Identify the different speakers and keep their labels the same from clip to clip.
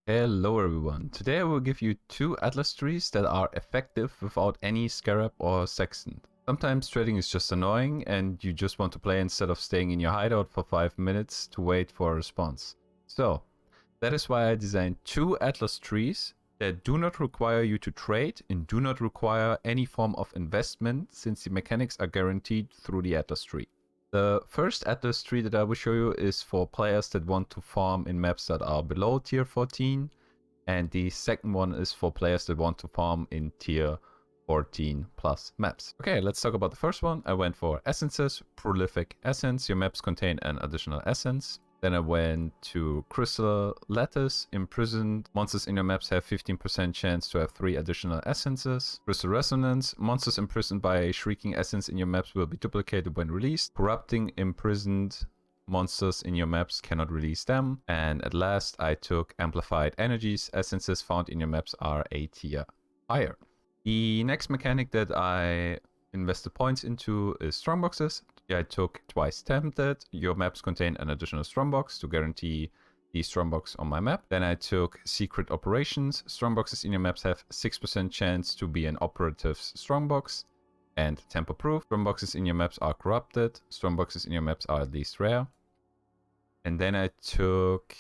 Speaker 1: Hello everyone, today I will give you two atlas trees that are effective without any scarab or sextant. Sometimes trading is just annoying and you just want to play instead of staying in your hideout for 5 minutes to wait for a response. So, that is why I designed two atlas trees that do not require you to trade and do not require any form of investment since the mechanics are guaranteed through the atlas tree. The first atlas tree that I will show you is for players that want to farm in maps that are below tier 14, and the second one is for players that want to farm in tier 14 plus maps. Okay, let's talk about the first one. I went for essences, prolific essence. Your maps contain an additional essence. Then I went to crystal lattice, imprisoned. Monsters in your maps have 15% chance to have 3 additional essences. Crystal resonance, monsters imprisoned by a shrieking essence in your maps will be duplicated when released. Corrupting imprisoned monsters in your maps cannot release them. And at last I took amplified energies. Essences found in your maps are a tier higher. The next mechanic that I invested points into is strongboxes. I took twice tempted. Your maps contain an additional strongbox to guarantee the strongbox on my map. Then I took secret operations. Strongboxes in your maps have 6% chance to be an operative strongbox and tempo proof. Strongboxes in your maps are corrupted. Strongboxes in your maps are at least rare. And then I took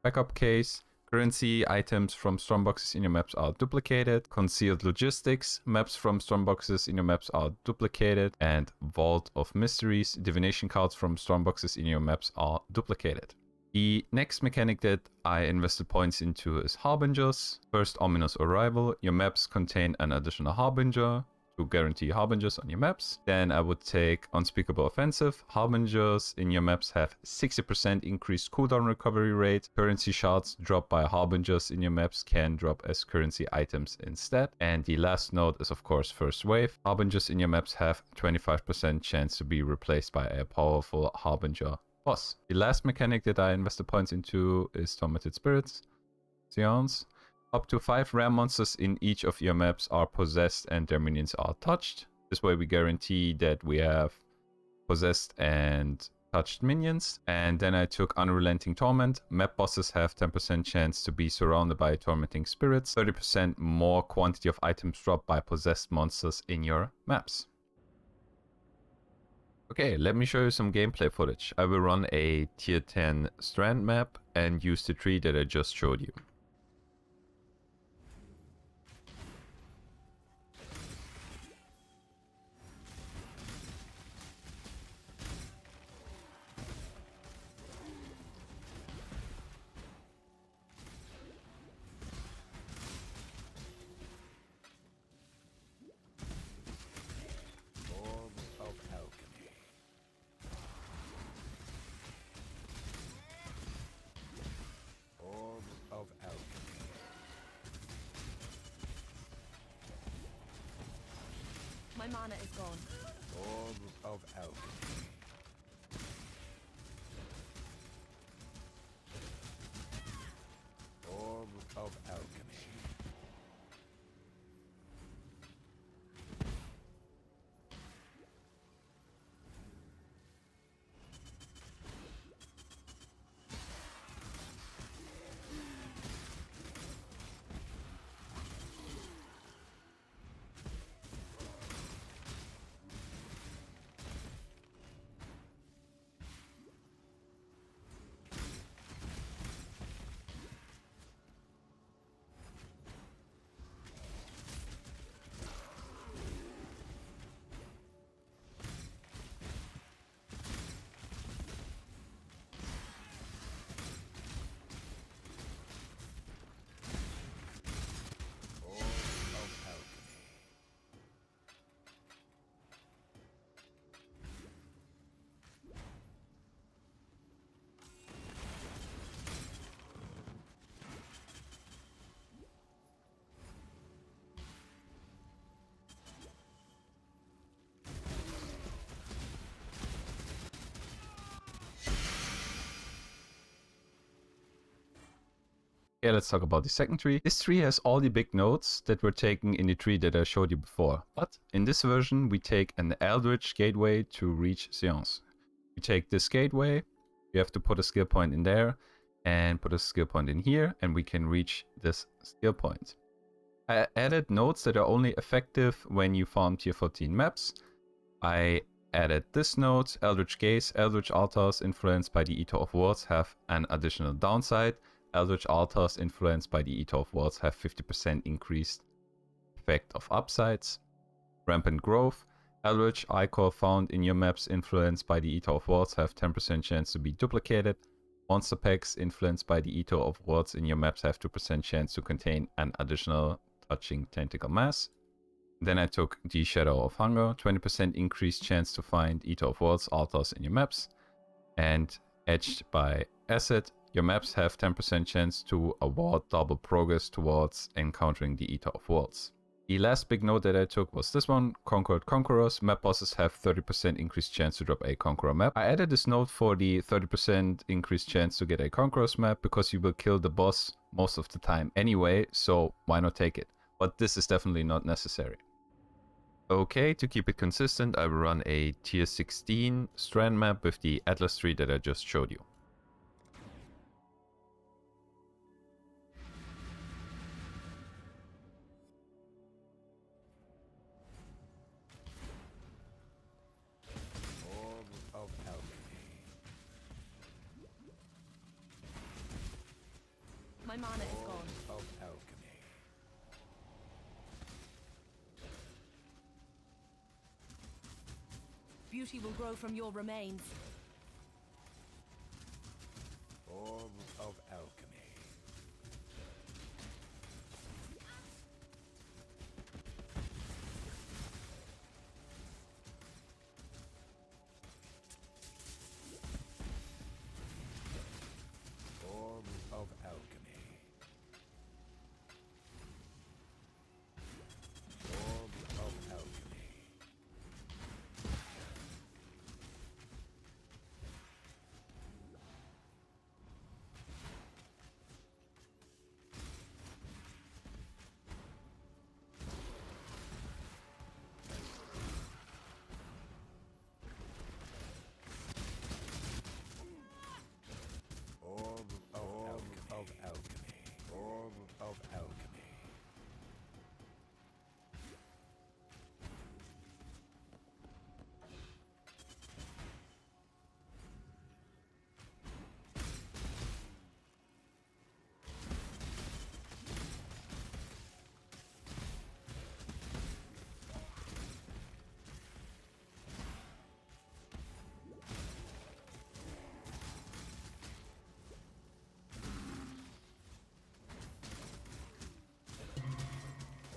Speaker 1: backup case. Currency items from strongboxes in your maps are duplicated. Concealed logistics. Maps from strongboxes in your maps are duplicated. And Vault of Mysteries. Divination cards from strongboxes in your maps are duplicated. The next mechanic that I invested points into is Harbingers. First, Ominous Arrival. Your maps contain an additional Harbinger to guarantee Harbingers on your maps. Then I would take Unspeakable Offensive. Harbingers in your maps have 60% increased cooldown recovery rate. Currency shards dropped by Harbingers in your maps can drop as currency items instead. And the last note is of course First Wave. Harbingers in your maps have 25% chance to be replaced by a powerful Harbinger boss. The last mechanic that I invested points into is Tormented Spirits. Seance. Up to 5 rare monsters in each of your maps are possessed and their minions are touched. This way we guarantee that we have possessed and touched minions. And then I took Unrelenting Torment. Map bosses have 10% chance to be surrounded by tormenting spirits. 30% more quantity of items dropped by possessed monsters in your maps. Okay, let me show you some gameplay footage. I will run a tier 10 strand map and use the tree that I just showed you.
Speaker 2: My mana is gone.
Speaker 3: Orbs of alchemy. Orbs of alchemy.
Speaker 1: Okay, let's talk about the second tree. This tree has all the big nodes that were taken in the tree that I showed you before. But in this version, we take an Eldritch gateway to reach Seance. We take this gateway, you have to put a skill point in there, and put a skill point in here, and we can reach this skill point. I added nodes that are only effective when you farm tier 14 maps. I added this node, Eldritch Gaze. Eldritch Altars influenced by the Eater of Worlds have an additional downside. Eldritch Altars influenced by the Eater of Worlds have 50% increased effect of upsides. Rampant Growth. Eldritch Ichor found in your maps influenced by the Eater of Worlds have 10% chance to be duplicated. Monster packs influenced by the Eater of Worlds in your maps have 2% chance to contain an additional touching tentacle mass. Then I took the Shadow of Hunger, 20% increased chance to find Eater of Worlds altars in your maps. And Edged by Acid, your maps have 10% chance to award double progress towards encountering the Eater of Worlds. The last big note that I took was this one, Conquered Conquerors. Map bosses have 30% increased chance to drop a Conqueror map. I added this note for the 30% increased chance to get a Conquerors map because you will kill the boss most of the time anyway, so why not take it? But this is definitely not necessary. Okay, to keep it consistent, I will run a tier 16 strand map with the Atlas tree that I just showed you.
Speaker 3: Orb of alchemy.
Speaker 2: My mana is gone.
Speaker 3: Orb of alchemy.
Speaker 2: Beauty will grow from your remains.
Speaker 3: Orb of alchemy. Orb of alchemy. Orb of alchemy. Orb of alchemy. Orb of alchemy.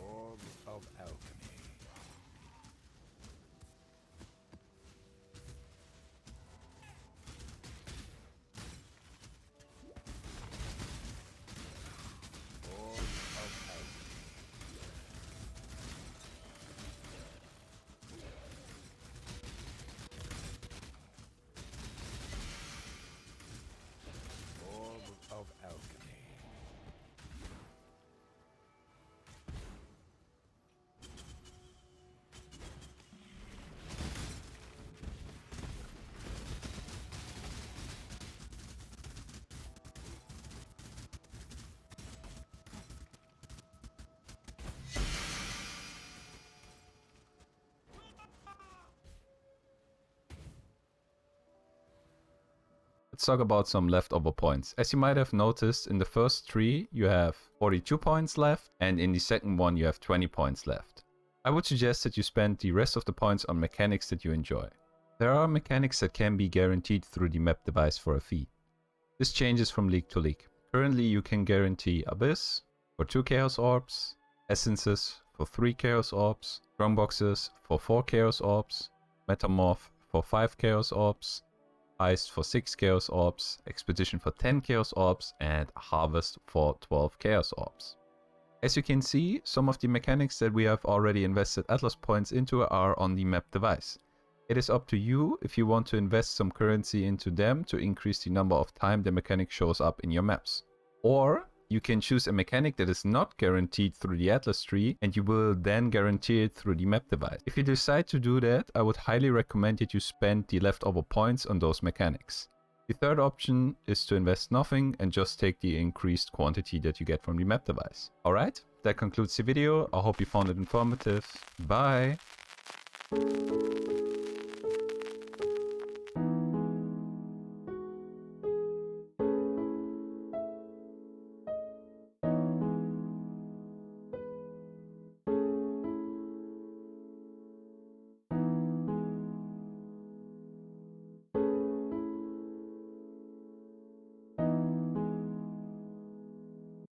Speaker 3: Orb of alchemy. Orb of alchemy. Orb of alchemy.
Speaker 1: Let's talk about some leftover points. As you might have noticed, in the first tree you have 42 points left, and in the second one you have 20 points left. I would suggest that you spend the rest of the points on mechanics that you enjoy. There are mechanics that can be guaranteed through the map device for a fee. This changes from league to league. Currently you can guarantee Abyss for 2 Chaos Orbs, Essences for 3 Chaos Orbs, Strongboxes for 4 Chaos Orbs, Metamorph for 5 Chaos Orbs, Heist for 6 Chaos Orbs, Expedition for 10 Chaos Orbs, and Harvest for 12 Chaos Orbs. As you can see, some of the mechanics that we have already invested Atlas points into are on the map device. It is up to you if you want to invest some currency into them to increase the number of time the mechanic shows up in your maps. Or you can choose a mechanic that is not guaranteed through the Atlas tree, and you will then guarantee it through the map device. If you decide to do that, I would highly recommend that you spend the leftover points on those mechanics. The third option is to invest nothing and just take the increased quantity that you get from the map device. Alright, that concludes the video. I hope you found it informative. Bye!